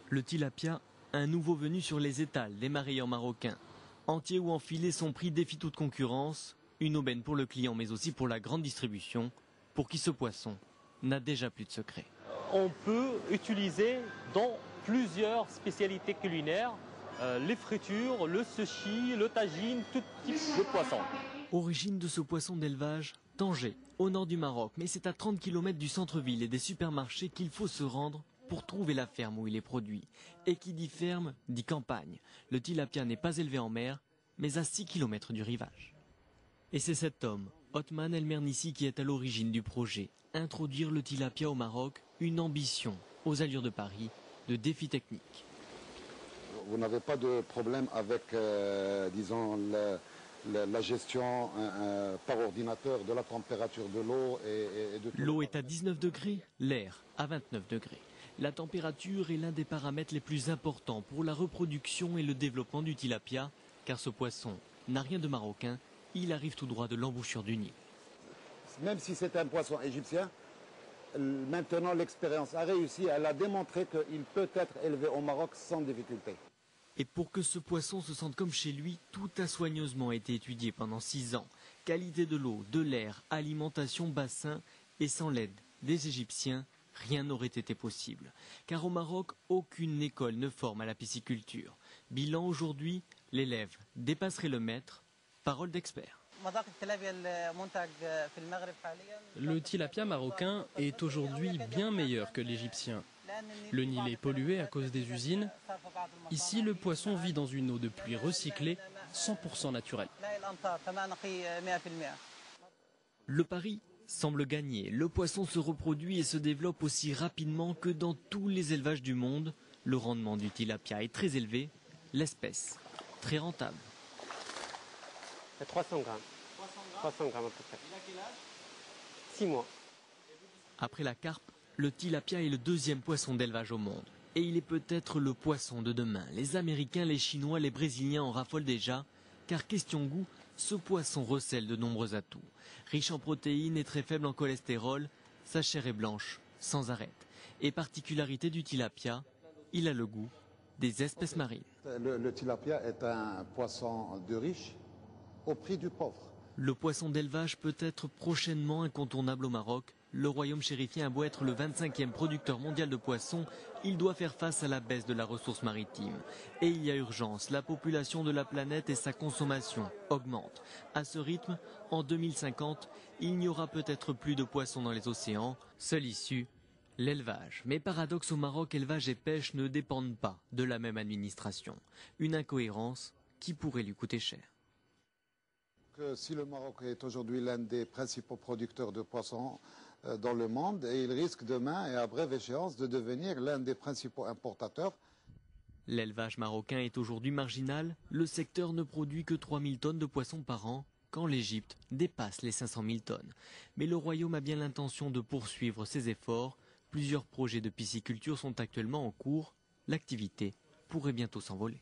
Le tilapia, un nouveau venu sur les étals des marailleurs marocains. Entier ou enfilé, son prix défie toute concurrence. Une aubaine pour le client, mais aussi pour la grande distribution, pour qui ce poisson n'a déjà plus de secret. On peut utiliser dans plusieurs spécialités culinaires, les fritures, le sushi, le tagine, tout type de poisson. Origine de ce poisson d'élevage, Tanger, au nord du Maroc, mais c'est à 30 km du centre-ville et des supermarchés qu'il faut se rendre pour trouver la ferme où il est produit. Et qui dit ferme, dit campagne. Le tilapia n'est pas élevé en mer, mais à 6 km du rivage. Et c'est cet homme, Othman El Mernissi, qui est à l'origine du projet. Introduire le tilapia au Maroc, une ambition, aux allures de Paris, de défi technique. Vous n'avez pas de problème avec, disons, la gestion par ordinateur de la température de l'eau et de tout. L'eau est à 19 degrés, l'air à 29 degrés. La température est l'un des paramètres les plus importants pour la reproduction et le développement du tilapia, car ce poisson n'a rien de marocain, il arrive tout droit de l'embouchure du Nil. Même si c'est un poisson égyptien, maintenant l'expérience a réussi, elle a démontré qu'il peut être élevé au Maroc sans difficulté. Et pour que ce poisson se sente comme chez lui, tout a soigneusement été étudié pendant 6 ans. Qualité de l'eau, de l'air, alimentation, bassin, et sans l'aide des Égyptiens, rien n'aurait été possible. Car au Maroc, aucune école ne forme à la pisciculture. Bilan aujourd'hui, l'élève dépasserait le maître. Parole d'expert. Le tilapia marocain est aujourd'hui bien meilleur que l'égyptien. Le Nil est pollué à cause des usines. Ici, le poisson vit dans une eau de pluie recyclée, 100% naturelle. Le pari semble gagné. Le poisson se reproduit et se développe aussi rapidement que dans tous les élevages du monde. Le rendement du tilapia est très élevé, l'espèce très rentable. 300 grammes. 300 grammes à peu près. Il a quel âge ? 6 mois. Après la carpe, le tilapia est le deuxième poisson d'élevage au monde. Et il est peut-être le poisson de demain. Les Américains, les Chinois, les Brésiliens en raffolent déjà. Car question goût, ce poisson recèle de nombreux atouts. Riche en protéines et très faible en cholestérol, sa chair est blanche, sans arête. Et particularité du tilapia, il a le goût des espèces marines. Le tilapia est un poisson de riche au prix du pauvre. Le poisson d'élevage peut être prochainement incontournable au Maroc. Le royaume chérifien a beau être le 25e producteur mondial de poissons, il doit faire face à la baisse de la ressource maritime. Et il y a urgence, la population de la planète et sa consommation augmentent. À ce rythme, en 2050, il n'y aura peut-être plus de poissons dans les océans. Seule issue, l'élevage. Mais paradoxe au Maroc, élevage et pêche ne dépendent pas de la même administration. Une incohérence qui pourrait lui coûter cher. Si le Maroc est aujourd'hui l'un des principaux producteurs de poissons dans le monde, et il risque demain et à brève échéance de devenir l'un des principaux importateurs. L'élevage marocain est aujourd'hui marginal. Le secteur ne produit que 3000 tonnes de poissons par an, quand l'Égypte dépasse les 500 000 tonnes. Mais le royaume a bien l'intention de poursuivre ses efforts. Plusieurs projets de pisciculture sont actuellement en cours. L'activité pourrait bientôt s'envoler.